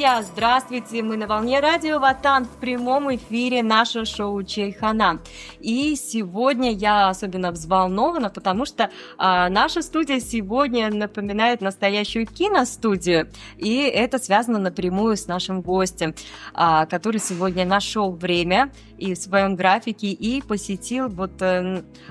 Друзья, здравствуйте! Мы на волне радио Ватан в прямом эфире наше шоу Чайхана. И сегодня я особенно взволнована, потому что наша студия сегодня напоминает настоящую киностудию. И это связано напрямую с нашим гостем, который сегодня нашел время и в своем графике и посетил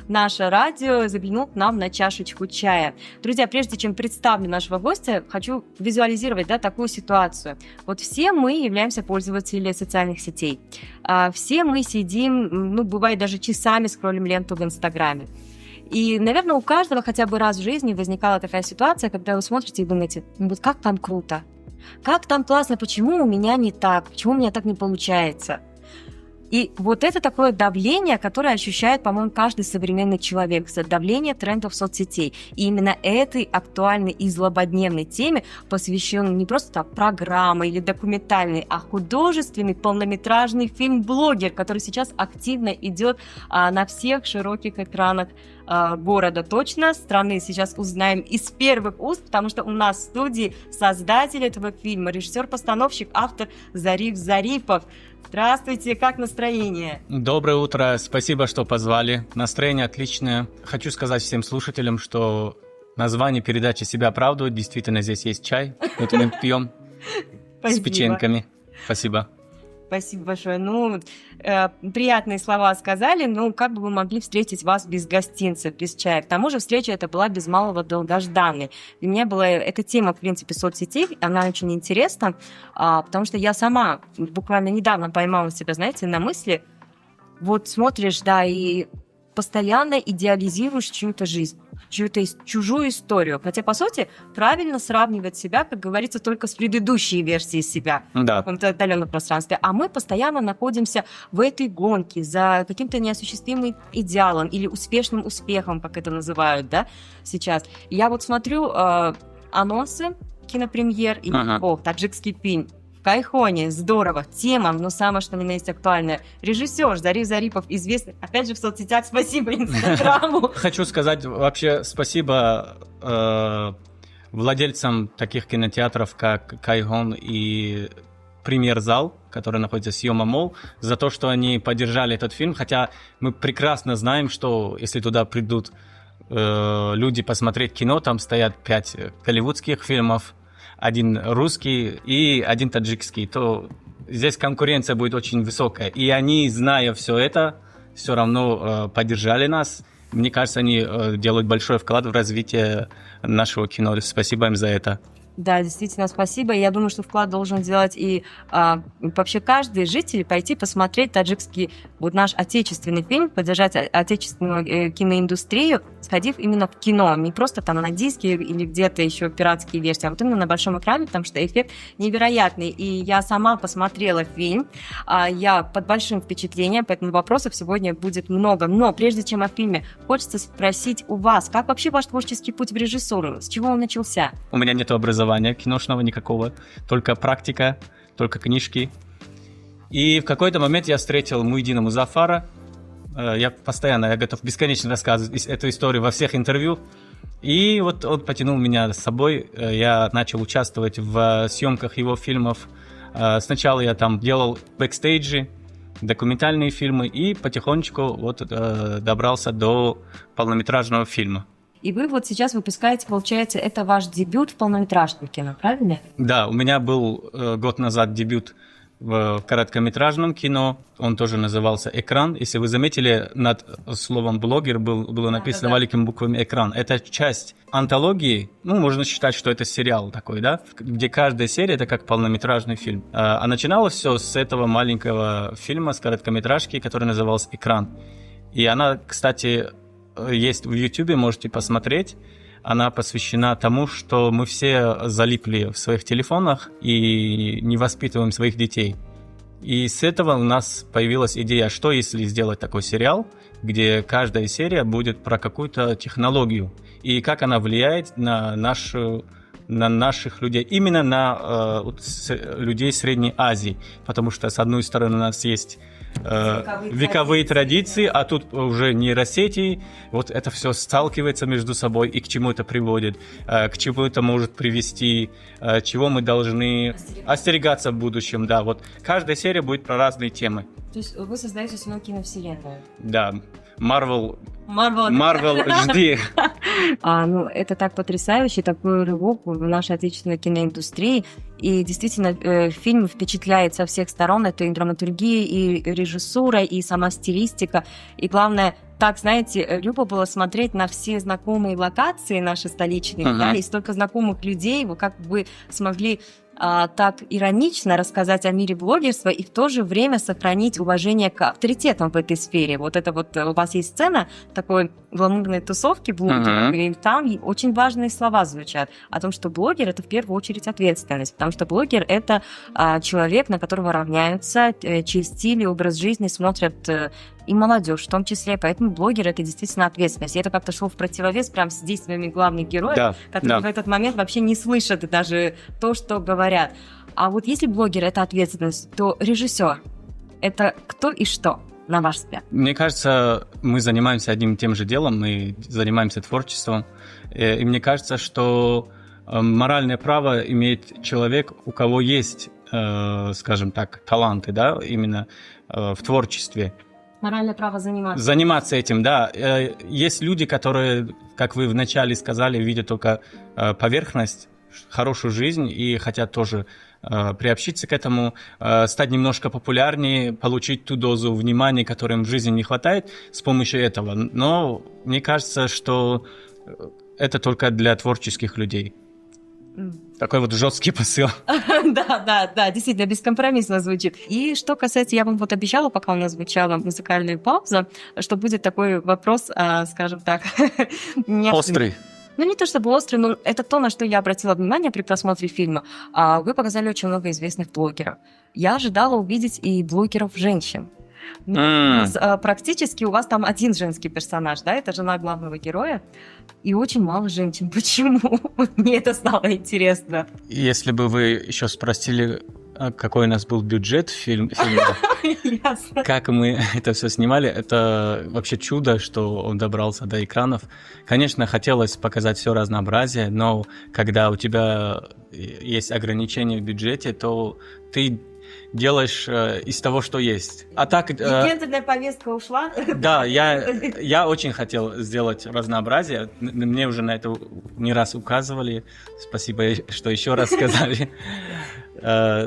наше радио, заглянул к нам на чашечку чая. Друзья, прежде чем представлю нашего гостя, хочу визуализировать такую ситуацию. Вот все мы являемся пользователями социальных сетей. Все мы сидим, бывает даже часами скроллим ленту в Инстаграме. И, наверное, у каждого хотя бы раз в жизни возникала такая ситуация, когда вы смотрите и думаете, как там круто, как там классно, почему у меня не так, почему у меня так не получается. И вот это такое давление, которое ощущает, по-моему, каждый современный человек, давление трендов соцсетей. И именно этой актуальной и злободневной теме посвящен не просто программа или документальный, а художественный полнометражный фильм «Блогер», который сейчас активно идет на всех широких экранах города, точно, страны. Сейчас узнаем из первых уст, потому что у нас в студии создатель этого фильма, режиссер-постановщик, автор Зариф Зарипов. Здравствуйте, как настроение? Доброе утро, спасибо, что позвали. Настроение отличное. Хочу сказать всем слушателям, что название передачи себя оправдывает. Действительно, здесь есть чай. Вот мы пьем с печеньками. Спасибо. Спасибо большое. Приятные слова сказали, как бы вы могли встретить вас без гостинцев, без чая? К тому же встреча эта была без малого долгожданной. Для меня была эта тема, в принципе, соцсетей, она очень интересна, потому что я сама буквально недавно поймала себя, на мысли, смотришь, и постоянно идеализируешь чью-то жизнь, чью-то чужую историю. Хотя, по сути, правильно сравнивать себя, как говорится, только с предыдущей версией себя в каком-то отдаленном пространстве. А мы постоянно находимся в этой гонке за каким-то неосуществимым идеалом или успешным успехом, как это называют, сейчас. Я смотрю анонсы кинопремьер и таджикский фильм. В Кайхоне, здорово, тема, но самое, что ни на есть актуальное. Режиссер Зариф Зарипов, известный, опять же, в соцсетях, спасибо Инстаграму. Хочу сказать вообще спасибо владельцам таких кинотеатров, как Кайхон и Премьер-зал, который находится в Сьома Молл, за то, что они поддержали этот фильм, хотя мы прекрасно знаем, что если туда придут люди посмотреть кино, там стоят 5 голливудских фильмов, 1 русский и 1 таджикский, то здесь конкуренция будет очень высокая. И они, зная все это, все равно поддержали нас. Мне кажется, они делают большой вклад в развитие нашего кино. Спасибо им за это. Да, действительно, спасибо. Я думаю, что вклад должен сделать и вообще каждый житель, пойти посмотреть таджикский, наш отечественный фильм, поддержать отечественную киноиндустрию, сходив именно в кино. Не просто там на диске или где-то еще пиратские версии, а именно на большом экране, потому что эффект невероятный. И я сама посмотрела фильм, я под большим впечатлением, поэтому вопросов сегодня будет много. Но прежде чем о фильме, хочется спросить у вас, как вообще ваш творческий путь в режиссуру? С чего он начался? У меня нет образования киношного никакого, только практика, только книжки. И в какой-то момент я встретил Муидина Музафара. Я готов бесконечно рассказывать эту историю во всех интервью. И он потянул меня с собой. Я начал участвовать в съемках его фильмов. Сначала я там делал бэкстейджи, документальные фильмы, и потихонечку добрался до полнометражного фильма. И вы сейчас выпускаете, получается, это ваш дебют в полнометражном кино, правильно? Да, у меня был год назад дебют в короткометражном кино. Он тоже назывался «Экран». Если вы заметили, над словом «блогер» было написано маленькими буквами «Экран». Это часть антологии, можно считать, что это сериал такой, где каждая серия – это как полнометражный фильм. А начиналось все с этого маленького фильма, с короткометражки, который назывался «Экран». И она, кстати, есть в YouTube, можете посмотреть. Она посвящена тому, что мы все залипли в своих телефонах и не воспитываем своих детей. И с этого у нас появилась идея, что если сделать такой сериал, где каждая серия будет про какую-то технологию и как она влияет на нашу на наших людей, именно на людей Средней Азии, потому что, с одной стороны, у нас есть вековые традиции, а тут уже нейросети, вот это все сталкивается между собой, и к чему это приводит, к чему это может привести, чего мы должны остерегаться в будущем, да, вот каждая серия будет про разные темы. То есть вы создаете свою киновселенную? Да, Marvel, Marvel, жди. Ну, это так потрясающе, такой рывок в нашей отечественной киноиндустрии. И действительно, фильм впечатляет со всех сторон. Это и драматургия, и режиссура, и сама стилистика. И главное, так, знаете, любо было смотреть на все знакомые локации наши столичные, да, и столько знакомых людей, вы как бы смогли так иронично рассказать о мире блогерства и в то же время сохранить уважение к авторитетам в этой сфере. Вот это вот у вас есть сцена такой гламурной тусовки блогеров, и там очень важные слова звучат о том, что блогер — это в первую очередь ответственность, потому что блогер — это человек, на которого равняются, чей стиль и образ жизни смотрят и молодежь в том числе, поэтому блогер — это действительно ответственность. И это как-то шло в противовес прям с действиями главных героев, которые в этот момент вообще не слышат даже то, что говорят. А вот если блогер — это ответственность, то режиссер — это кто и что, на ваш взгляд? Мне кажется, мы занимаемся одним и тем же делом, мы занимаемся творчеством, и мне кажется, что моральное право имеет человек, у кого есть, скажем так, таланты, да, именно в творчестве. Моральное право заниматься. Заниматься этим, да. Есть люди, которые, как вы вначале сказали, видят только поверхность, хорошую жизнь и хотят тоже приобщиться к этому, стать немножко популярнее, получить ту дозу внимания, которой им в жизни не хватает с помощью этого. Но мне кажется, что это только для творческих людей. Такой вот жесткий посыл. Да, действительно, бескомпромиссно звучит. И что касается, я вам вот обещала, пока у нас звучала музыкальная пауза, что будет такой вопрос, скажем так, острый. Ну, не то чтобы острый, но это то, на что я обратила внимание при просмотре фильма. Вы показали очень много известных блогеров. Я ожидала увидеть и блогеров-женщин. Практически у вас там один женский персонаж, да, это жена главного героя, и очень мало женщин. Почему? Мне это стало интересно. Если бы вы еще спросили, какой у нас был бюджет фильма, как мы это все снимали, это вообще чудо, что он добрался до экранов. Конечно, хотелось показать все разнообразие, но когда у тебя есть ограничения в бюджете, то ты делаешь из того, что есть. А так... Гендерная повестка ушла? Да, я очень хотел сделать разнообразие. Мне уже на это не раз указывали. Спасибо, что еще раз сказали.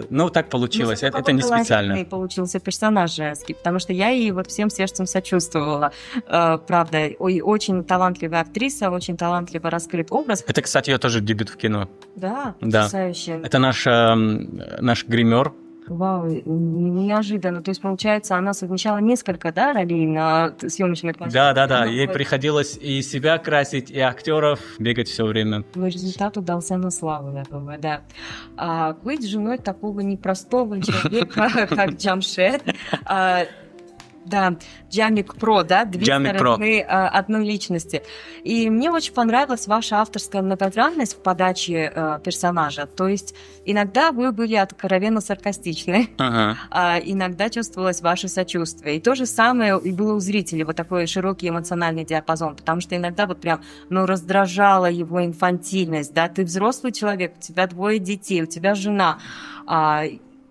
Ну, так получилось. Это не специально. Получился персонаж женский, потому что я ей вот всем сердцем сочувствовала. Правда, очень талантливая актриса, очень талантливо раскрыт образ. Это, кстати, ее тоже дебют в кино. Да, потрясающе. Это наш гример. Вау, неожиданно. То есть, получается, она совмещала несколько, да, ролей на съемочной площадке? Да. Ей приходилось и себя красить, и актеров бегать все время. Но результат удался на славу, я думаю, да. Быть женой такого непростого человека, как Джамшед, да, Джамик Про, да, две стороны одной личности. И мне очень понравилась ваша авторская многогранность в подаче персонажа. То есть иногда вы были откровенно саркастичны, иногда чувствовалось ваше сочувствие. И то же самое и было у зрителей, вот такой широкий эмоциональный диапазон, потому что иногда вот прям, раздражала его инфантильность, да, ты взрослый человек, у тебя 2 детей, у тебя жена,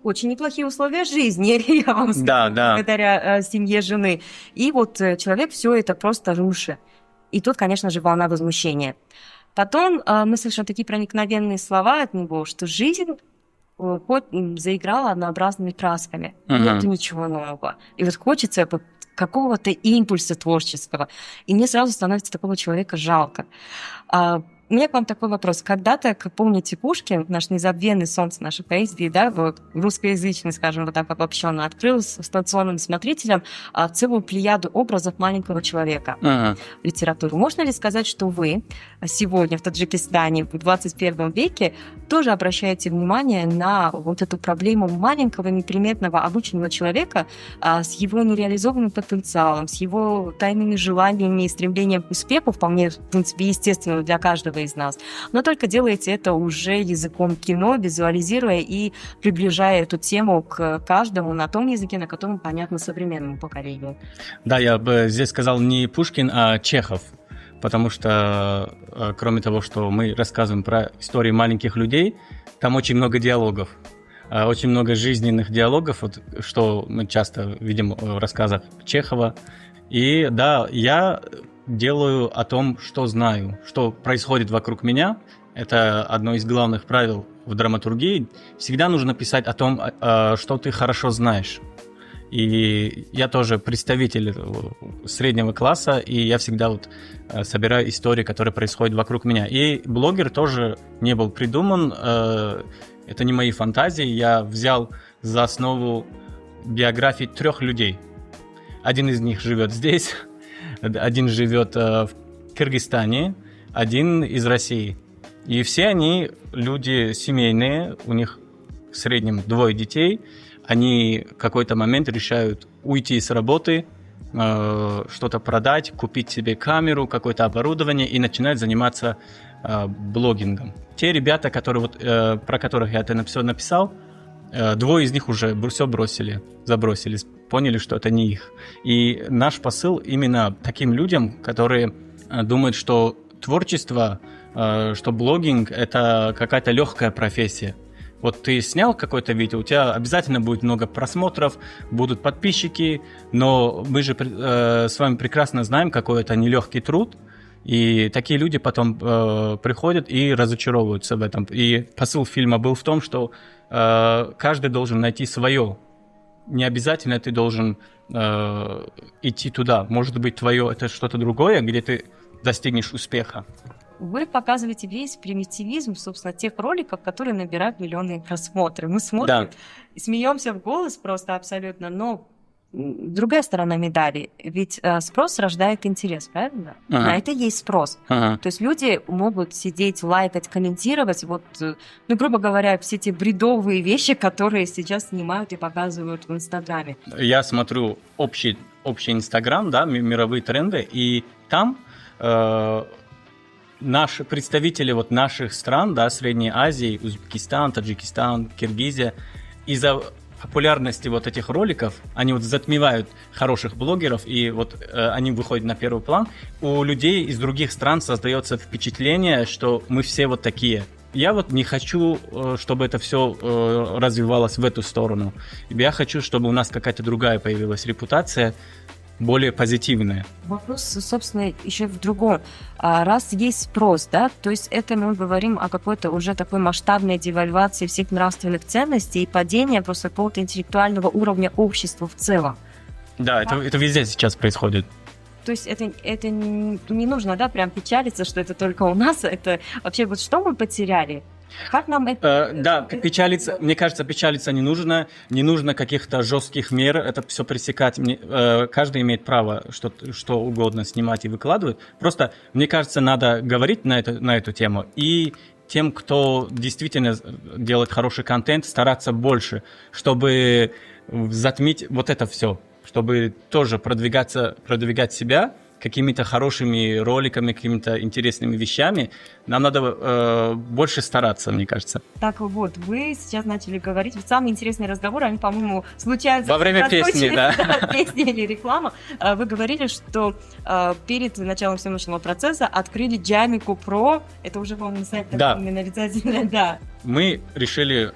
очень неплохие условия жизни, я вам скажу, благодаря семье жены. И вот человек все это просто рушит. И тут, конечно же, волна возмущения. Потом мы слышим такие проникновенные слова от него, что жизнь заиграла однообразными красками. Нет ничего нового. И вот хочется какого-то импульса творческого. И мне сразу становится такого человека жалко. У меня к вам такой вопрос. Когда-то, как помните, Пушкин, наш незабвенный солнце нашей поэзии, да, вот, русскоязычный, скажем, вот так обобщенно, открыл станционным смотрителям целую плеяду образов маленького человека в литературе. Можно ли сказать, что вы сегодня в Таджикистане, в 21 веке, тоже обращаете внимание на вот эту проблему маленького, неприметного, обычного человека с его нереализованным потенциалом, с его тайными желаниями и стремлением к успеху, вполне, в принципе, естественно для каждого из нас, но только делаете это уже языком кино, визуализируя и приближая эту тему к каждому на том языке, на котором понятно современному поколению. Да, я бы здесь сказал не Пушкин, а Чехов. Потому что, кроме того, что мы рассказываем про истории маленьких людей, там очень много диалогов. Очень много жизненных диалогов, вот, что мы часто видим в рассказах Чехова. И да, я делаю о том, что знаю, что происходит вокруг меня. Это одно из главных правил в драматургии. Всегда нужно писать о том, что ты хорошо знаешь. И я тоже представитель среднего класса, и я всегда вот собираю истории, которые происходят вокруг меня. И блогер тоже не был придуман, это не мои фантазии. Я взял за основу биографии 3 людей. Один из них живет здесь, один живет в Кыргызстане, один из России. И все они люди семейные, у них в среднем 2 детей. Они в какой-то момент решают уйти с работы, что-то продать, купить себе камеру, какое-то оборудование и начинают заниматься блогингом. Те ребята, про которых я это все написал, 2 из них уже все забросили, поняли, что это не их. И наш посыл именно таким людям, которые думают, что творчество, что блогинг – это какая-то легкая профессия. Вот ты снял какое-то видео, у тебя обязательно будет много просмотров, будут подписчики, но мы же с вами прекрасно знаем, какой это нелегкий труд, и такие люди потом приходят и разочаровываются в этом. И посыл фильма был в том, что каждый должен найти свое. Не обязательно ты должен идти туда. Может быть, твое это что-то другое, где ты достигнешь успеха. Вы показываете весь примитивизм, собственно, тех роликов, которые набирают миллионные просмотры. Мы смотрим и смеемся в голос просто абсолютно, но другая сторона медали. Ведь спрос рождает интерес, правильно? Ага. На это есть спрос. Ага. То есть люди могут сидеть, лайкать, комментировать, вот, ну, грубо говоря, все те бредовые вещи, которые сейчас снимают и показывают в Инстаграме. Я смотрю общий Инстаграм, да, мировые тренды, и там наши представители вот наших стран, да, Средней Азии, Узбекистан, Таджикистан, Киргизия, из-за популярности вот этих роликов, они вот затмевают хороших блогеров, и вот они выходят на первый план. У людей из других стран создается впечатление, что мы все вот такие. Я вот не хочу, чтобы это все развивалось в эту сторону. Я хочу, чтобы у нас какая-то другая появилась репутация, более позитивная. Вопрос, собственно, еще в другом. Раз есть спрос, да, то есть это мы говорим о какой-то уже такой масштабной девальвации всех нравственных ценностей и падения просто какого-то интеллектуального уровня общества в целом. Да, это везде сейчас происходит. То есть это не нужно, да, прям печалиться, что это только у нас. Это вообще вот что мы потеряли? Как нам это... Да, печалиться, мне кажется, печалиться не нужно каких-то жестких мер, это все пресекать. Каждый имеет право что угодно снимать и выкладывать. Просто, мне кажется, надо говорить на эту тему, и тем, кто действительно делает хороший контент, стараться больше, чтобы затмить вот это все, чтобы тоже продвигать себя какими-то хорошими роликами, какими-то интересными вещами. Нам надо больше стараться, мне кажется. Так вот, вы сейчас начали говорить, самые интересные разговоры, они, по-моему, случаются... Во время песни, да. Песни или реклама. Вы говорили, что перед началом съемочного процесса открыли Jamiko Pro. Это уже, по-моему, сайт именно обязательно, да. Мы решили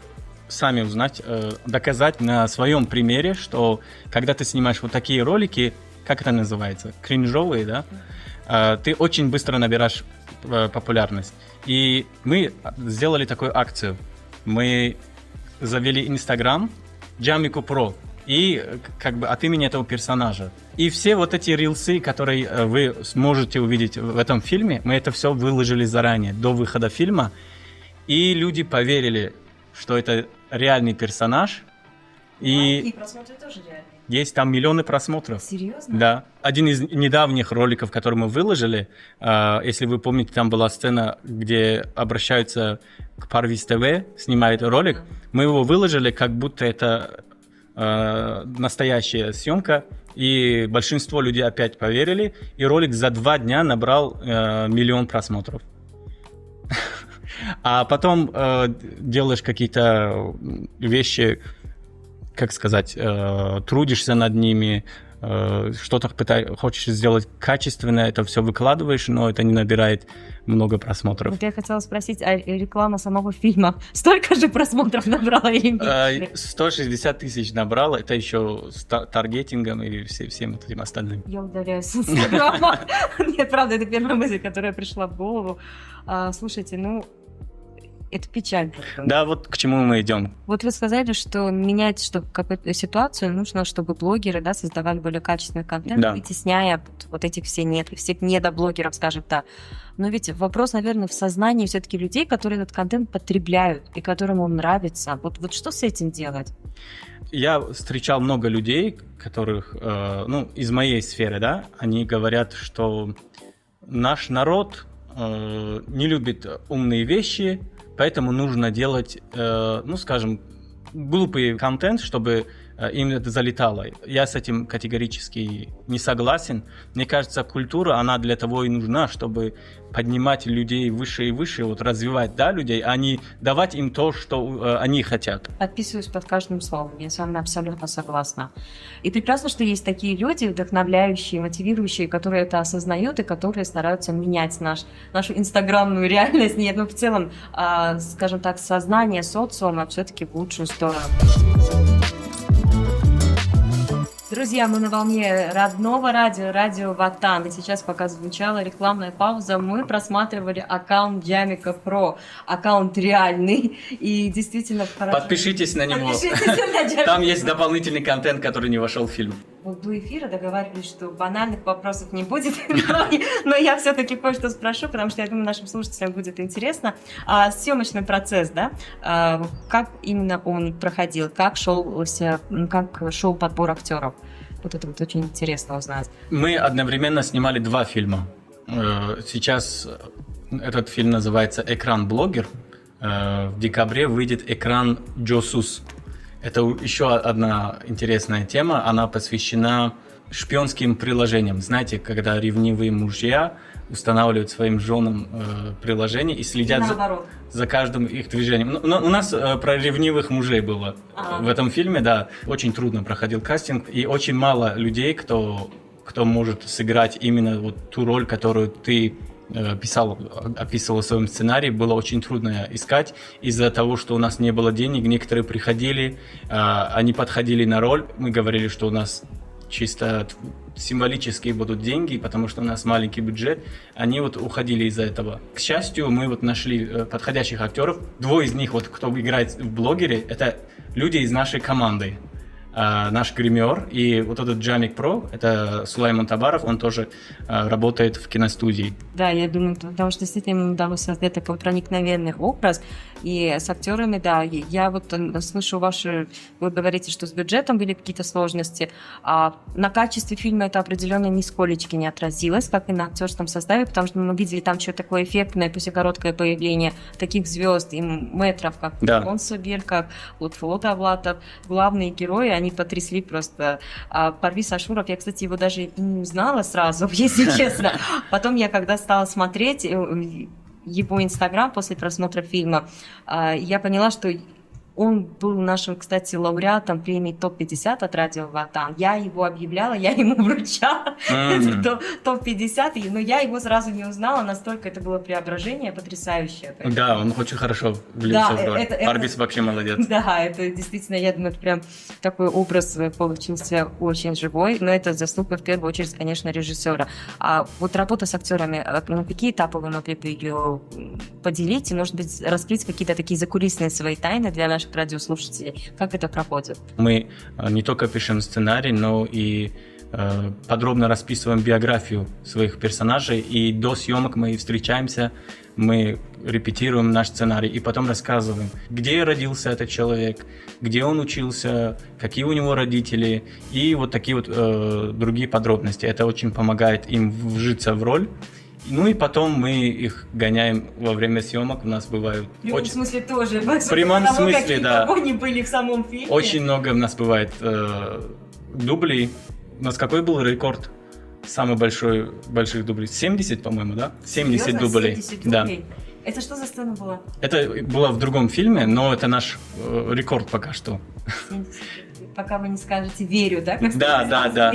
сами узнать, доказать на своем примере, что когда ты снимаешь вот такие ролики, как это называется? Кринжовые, да? Ты очень быстро набираешь популярность. И мы сделали такую акцию. Мы завели Instagram Jamiko Pro и как бы от имени этого персонажа. И все вот эти рилсы, которые вы сможете увидеть в этом фильме, мы это все выложили заранее, до выхода фильма. И люди поверили, что это реальный персонаж. И просмотры тоже реальные. Есть там миллионы просмотров. Серьезно? Да. Один из недавних роликов, который мы выложили, если вы помните, там была сцена, где обращаются к Parvis TV, снимает ролик. Мы его выложили, как будто это настоящая съемка. И большинство людей опять поверили. И ролик за 2 дня набрал 1 000 000 просмотров. А потом делаешь какие-то вещи, как сказать, трудишься над ними, что-то хочешь сделать качественное, это все выкладываешь, но это не набирает много просмотров. Вот я хотела спросить, а реклама самого фильма столько же просмотров набрала или нет? 160 тысяч набрала, это еще с таргетингом и всем этим остальным. Я удаляюсь с Инстаграма. Нет, правда, это первая мысль, которая пришла в голову. Слушайте, ну, это печально. Да, вот к чему мы идем. Вот вы сказали, что менять какую-то ситуацию нужно, чтобы блогеры, да, создавали более качественный контент, Да. вытесняя вот этих всех недоблогеров, скажем так. Но ведь вопрос, наверное, в сознании все-таки людей, которые этот контент потребляют и которым он нравится. Вот что с этим делать? Я встречал много людей, которых, из моей сферы, да, они говорят, что наш народ не любит умные вещи, поэтому нужно делать, скажем, глупый контент, чтобы им это залетало. Я с этим категорически не согласен. Мне кажется, культура, она для того и нужна, чтобы поднимать людей выше и выше, вот развивать, да, людей, а не давать им то, что они хотят. Подписываюсь под каждым словом, я с вами абсолютно согласна. И прекрасно, что есть такие люди, вдохновляющие, мотивирующие, которые это осознают и которые стараются менять нашу инстаграмную реальность, нет, в целом, скажем так, сознание социума все-таки в лучшую сторону. Друзья, мы на волне родного радио Ватан. И сейчас, пока звучала рекламная пауза, мы просматривали аккаунт Джамика Про. Аккаунт реальный. И действительно... Подпишитесь на него. Там есть дополнительный контент, который не вошел в фильм. Вот до эфира договаривались, что банальных вопросов не будет, но я все-таки кое-что спрошу, потому что я думаю, нашим слушателям будет интересно. Съемочный процесс, да? Как именно он проходил? Как шел подбор актеров? Вот это вот очень интересно узнать. Мы одновременно снимали 2 фильма. Сейчас этот фильм называется «Экран блогер». В декабре выйдет «Экран Джосус». Это еще одна интересная тема, она посвящена шпионским приложениям. Знаете, когда ревнивые мужья устанавливают своим женам приложения и следят за каждым их движением. У нас про ревнивых мужей было в этом фильме, да. Очень трудно проходил кастинг, и очень мало людей, кто может сыграть именно вот ту роль, которую ты описывал в своем сценарии, было очень трудно искать из-за того, что у нас не было денег. Некоторые приходили, они подходили на роль, мы говорили, что у нас чисто символические будут деньги, потому что у нас маленький бюджет, они вот уходили из-за этого. К счастью, мы вот нашли подходящих актеров. 2 из них, вот кто играет в блогере, это люди из нашей команды. Наш гример и вот этот Джамик Про, это Сулайман Табаров, он тоже работает в киностудии. Да, я думаю, потому что действительно ему удалось создать такой вот проникновенный образ. И с актерами, да, я вот слышу вы говорите, что с бюджетом были какие-то сложности, а на качестве фильма это определенно нисколечки не отразилось, как и на актерском составе, потому что мы видели там что-то такое эффектное, пусть и короткое появление таких звезд и мэтров, как Мон Собир, как Лутфулот Авлатов, главные герои, они потрясли просто. Парвиз Ашуров, я, кстати, его даже не узнала сразу, если честно. Потом я, когда стала смотреть его инстаграм после просмотра фильма, я поняла, что он был нашим, кстати, лауреатом премии ТОП-50 от радио Ватан. Я его объявляла, я ему вручала ТОП-50, но я его сразу не узнала, настолько это было преображение потрясающее. Да, он очень хорошо влился в роль. Парвиз вообще молодец. Да, это действительно, я думаю, это прям такой образ получился очень живой, но это заслуга в первую очередь, конечно, режиссера. А вот работа с актерами, на какие этапы вы могли бы ее поделить и, может быть, раскрыть какие-то такие закулисные свои тайны для наших радиослушателей? Как это проходит? Мы не только пишем сценарий, но и подробно расписываем биографию своих персонажей, и до съемок мы встречаемся, мы репетируем наш сценарий и потом рассказываем, где родился этот человек, где он учился, какие у него родители и вот такие вот другие подробности. Это очень помогает им вжиться в роль. Ну и потом мы их гоняем во время съемок. У нас бывают... В прямом смысле тоже. В прямом смысле, да. Какие были в самом фильме. Очень много у нас бывает дублей. У нас какой был рекорд? Самый больших дублей? 70, по-моему, да? 70 дублей. 70 дублей. Да. Это что за сцена была? Это было в другом фильме, но это наш рекорд пока что. Пока вы не скажете «верю», да? Да.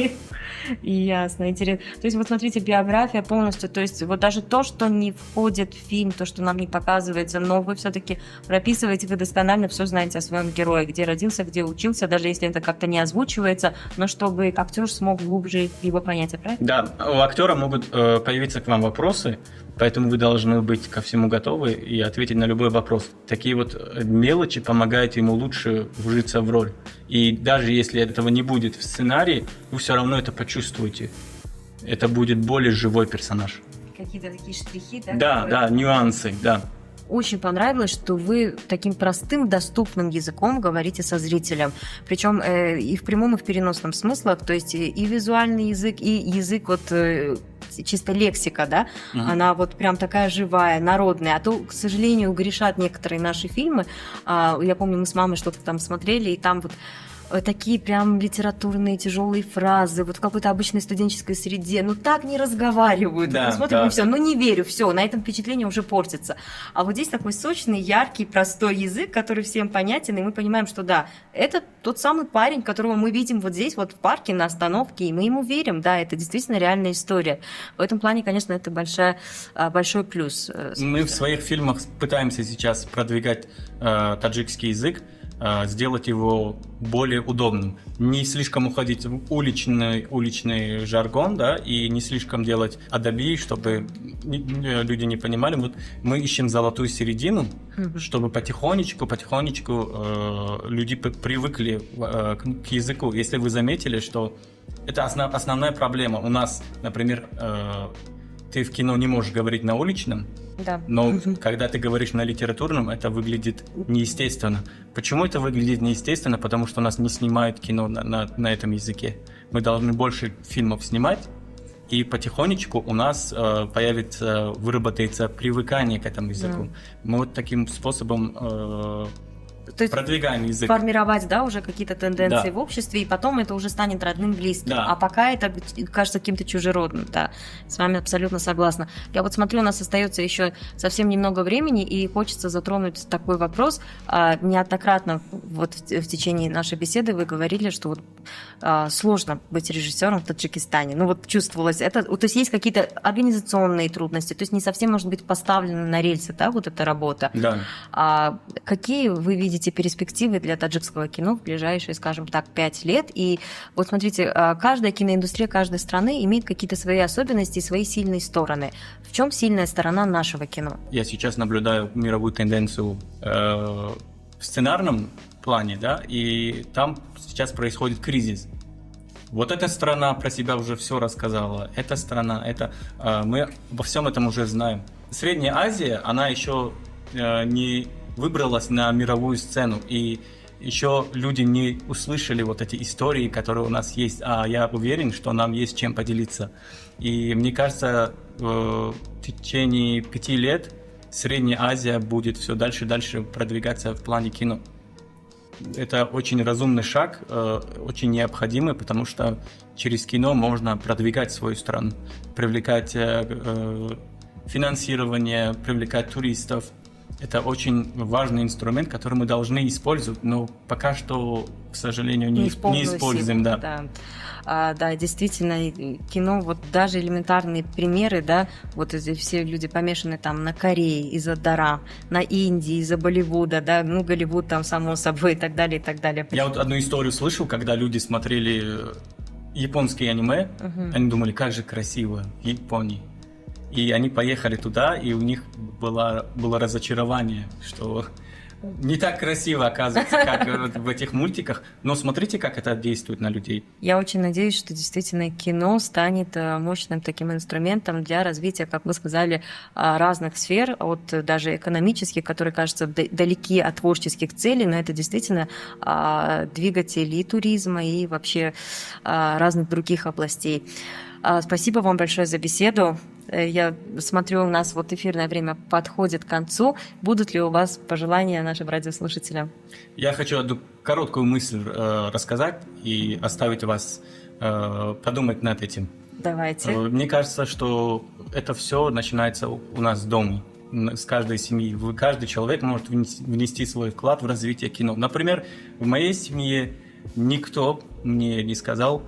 Ясно, интересно. То есть, вот смотрите, биография полностью, то есть, вот даже то, что не входит в фильм, то, что нам не показывается, но вы все-таки прописываете, вы досконально все знаете о своем герое, где родился, где учился, даже если это как-то не озвучивается, но чтобы актер смог глубже его понять, правильно? Да, у актера могут появиться к вам вопросы, поэтому вы должны быть ко всему готовы и ответить на любой вопрос. Такие вот мелочи помогают ему лучше вжиться в роль. И даже если этого не будет в сценарии, вы все равно это почувствуете. Это будет более живой персонаж. Какие-то такие штрихи, да? Да, нюансы, да. Очень понравилось, что вы таким простым, доступным языком говорите со зрителем. Причем и в прямом, и в переносном смыслах. То есть и визуальный язык, и язык вот чисто лексика, да, она вот прям такая живая, народная. А то, к сожалению, грешат некоторые наши фильмы. Я помню, мы с мамой что-то там смотрели, и там вот такие прям литературные тяжелые фразы, вот в какой-то обычной студенческой среде, ну так не разговаривают. Да, вот мы смотрим, да. и все, ну не верю, все, на этом впечатление уже портится. А вот здесь такой сочный, яркий, простой язык, который всем понятен, и мы понимаем, что да, это тот самый парень, которого мы видим вот здесь, вот в парке, на остановке, и мы ему верим, да, это действительно реальная история. В этом плане, конечно, это большой плюс. Мы в своих фильмах пытаемся сейчас продвигать таджикский язык, сделать его более удобным. Не слишком уходить в уличный жаргон, да, и не слишком делать адаби, чтобы люди не понимали. Вот мы ищем золотую середину, чтобы потихонечку люди привыкли к языку. Если вы заметили, что это основная проблема. У нас, например, ты в кино не можешь говорить на уличном, Да. но когда ты говоришь на литературном, это выглядит неестественно. Почему это выглядит неестественно? Потому что у нас не снимают кино на этом языке. Мы должны больше фильмов снимать, и потихонечку у нас выработается привыкание к этому языку. Мы вот таким способом То есть продвигаем язык. формировать, да, уже какие-то тенденции Да. в обществе, и потом это уже станет родным, близким. Да. А пока это кажется каким-то чужеродным, да. С вами абсолютно согласна. Я вот смотрю, у нас остается еще совсем немного времени, и хочется затронуть такой вопрос. Неоднократно вот в течение нашей беседы вы говорили, что вот сложно быть режиссером в Таджикистане. Ну вот чувствовалось это. То есть есть какие-то организационные трудности, то есть не совсем может быть поставлена на рельсы, да, вот эта работа. Да. Какие вы видите перспективы для таджикского кино в ближайшие, скажем так, 5 лет? И вот смотрите, каждая киноиндустрия каждой страны имеет какие-то свои особенности и свои сильные стороны. В чем сильная сторона нашего кино? Я сейчас наблюдаю мировую тенденцию в сценарном плане, да, и там сейчас происходит кризис. Вот эта страна про себя уже все рассказала. Эта страна, мы обо всем этом уже знаем. Средняя Азия, она еще не выбралась на мировую сцену, и еще люди не услышали вот эти истории, которые у нас есть, а я уверен, что нам есть чем поделиться. И мне кажется, в течение 5 лет Средняя Азия будет все дальше и дальше продвигаться в плане кино. Это очень разумный шаг, очень необходимый, потому что через кино можно продвигать свою страну, привлекать финансирование, привлекать туристов. Это очень важный инструмент, который мы должны использовать, но пока что, к сожалению, не используем. Да. Да, действительно, кино, вот даже элементарные примеры, да, вот эти все люди помешаны там на Корее из-за Дора, на Индии из-за Болливуда, да, ну, Голливуд там, само собой, и так далее, и так далее. Я вот одну историю слышал, когда люди смотрели японские аниме, они думали, как же красиво в Японии. И они поехали туда, и у них было разочарование, что не так красиво, оказывается, как в этих мультиках. Но смотрите, как это действует на людей. Я очень надеюсь, что действительно кино станет мощным таким инструментом для развития, как вы сказали, разных сфер, от даже экономических, которые, кажутся, далеки от творческих целей, но это действительно двигатель и туризма, и вообще разных других областей. Спасибо вам большое за беседу. Я смотрю, у нас вот эфирное время подходит к концу. Будут ли у вас пожелания нашим радиослушателям? Я хочу одну короткую мысль рассказать и оставить вас подумать над этим. Давайте. Мне кажется, что это все начинается у нас дома. с каждой семьи. Каждый человек может внести свой вклад в развитие кино. Например, в моей семье никто мне не сказал: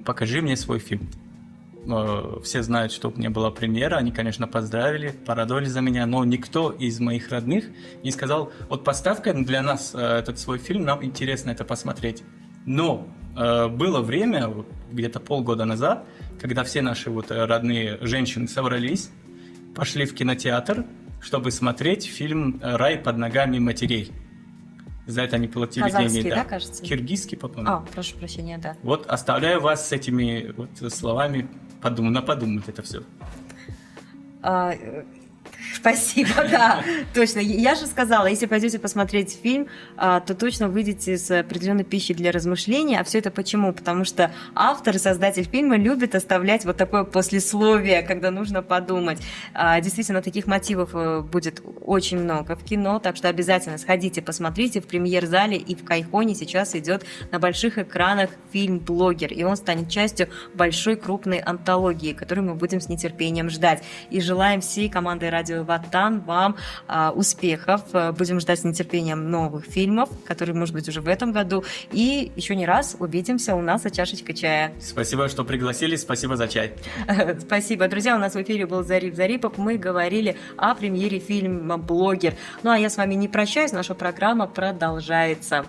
покажи мне свой фильм. Все знают, что у меня была премьера, они, конечно, поздравили, порадовали за меня, но никто из моих родных не сказал: вот поставь-ка для нас этот свой фильм, нам интересно это посмотреть. Но было время, где-то полгода назад, когда все наши вот родные женщины собрались, пошли в кинотеатр, чтобы смотреть фильм «Рай под ногами матерей». За это они платили Казахский, деньги. да, кажется? Киргизский, по-моему. Прошу прощения, да. Вот оставляю вас с этими вот словами подумать это все. Спасибо, да, точно. Я же сказала, если пойдете посмотреть фильм, то точно выйдете с определенной пищей для размышления. А все это почему? Потому что автор и создатель фильма любит оставлять вот такое послесловие, когда нужно подумать. Действительно, таких мотивов будет очень много в кино, так что обязательно сходите, посмотрите в премьер-зале, и в Кайхоне сейчас идет на больших экранах фильм «Блогер», и он станет частью большой крупной антологии, которую мы будем с нетерпением ждать. И желаем всей командой «Радио Ватан» вам успехов. Будем ждать с нетерпением новых фильмов, которые, может быть, уже в этом году. И еще не раз увидимся у нас за чашечкой чая. Спасибо, что пригласили, спасибо за чай. Спасибо. Друзья, у нас в эфире был Зариф Зарипов. Мы говорили о премьере фильма «Блогер». Ну, а я с вами не прощаюсь, наша программа продолжается.